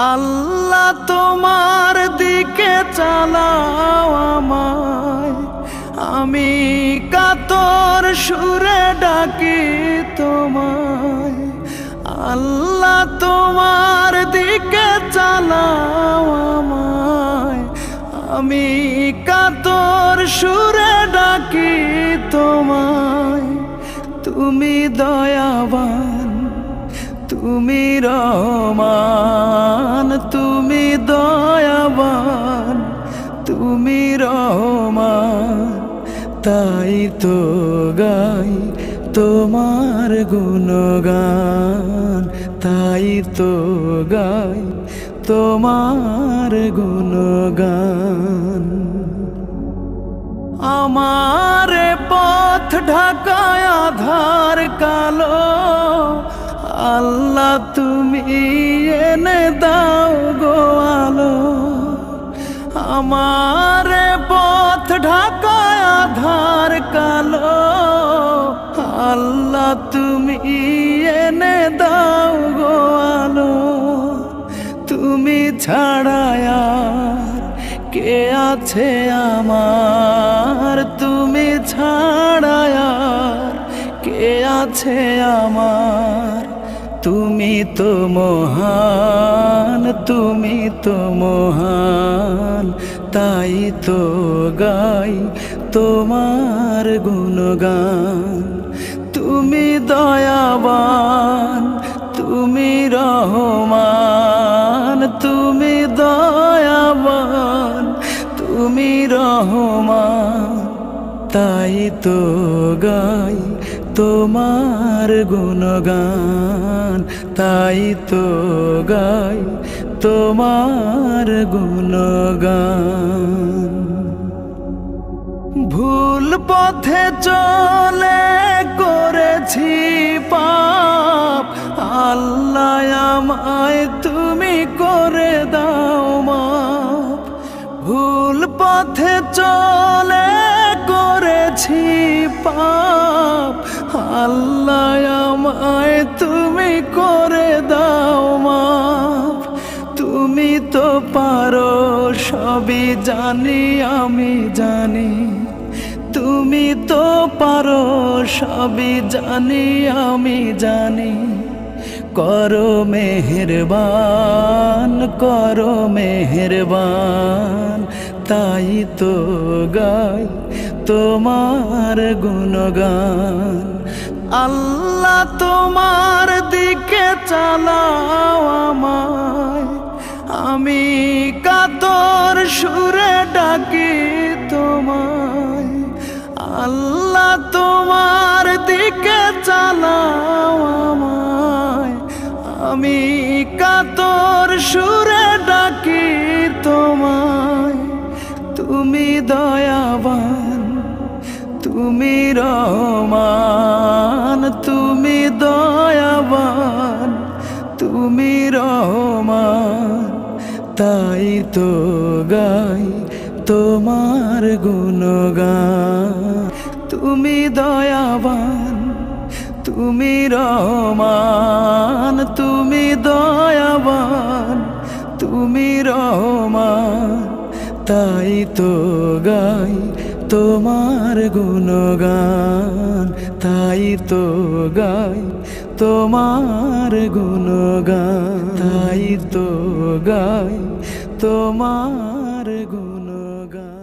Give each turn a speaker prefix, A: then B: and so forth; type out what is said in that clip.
A: আল্লাহ তোমার দিকে চালাও আমায়, আমি কাতর সুরে ডাকি তোমায়। আল্লাহ তোমার দিকে চালাও আমায়, আমি কাতর সুরে ডাকি তোমায়। তুমি দয়াবান, তুমি রহমান, তুমি দয়াবান, তুমি রহমান। তাই তো গাই তোমার গুণগান, তাই তো গাই তোমার গুণগান। আমার পথ ঢাকায় আধার কালো, আল্লাহ তুমি এনে দাও গো আলো। আমার পথ ঢাকায় আধার কালো, আল্লাহ তুমি এনে দাও গো আলো। তুমি ছাড়া আর কে আছে আমার, তুমি ছাড়া আর কে আছে আমার। তুমি তো মহান, তুমি তো মহান, তাই তো গাই তোমার গুণগান। তুমি দয়াবান, তুমি রহমান, তুমি দয়াবান, তুমি রহমান। তাই তো গাই তোমার গুণগান, তাই তো গাই তোমার গুণগান। ভুল পথে চলে করেছি পাপ, আল্লাহ আমায় তুমি করে দাও মাপ। ভুল পথে চলে করেছি পাপ, আল্লাহ আমায় তুমি করে দাও মাপ। তুমি তো পারো সবই জানি আমি জানি, তুমি তো পারো সবই জানি আমি জানি। করো মেহেরবান, করো মেহেরবান, তাই তো গাই তোমার গুণগান। আল্লাহ তোমার দিকে চালাও আমায়, আমি কাতর সুরে ডাকি তোমায়। আল্লাহ তোমার দিকে চালাও আমায়, আমি কাতর সুরে ডাকি তোমায়। তুমি দয়াবান, তুমি রহমান, তুমি দয়াবান, তুমি রহমান। তাই তো গাই তোমার গুণগান। তুমি দয়াবান, তুমি রহমান, তুমি দয়াবান, তুমি রহমান। তাই তো গাই তোমার গুণগান, তাই তো গাই তোমার গুণগান, তাই তো গাই তোমার গুণগান।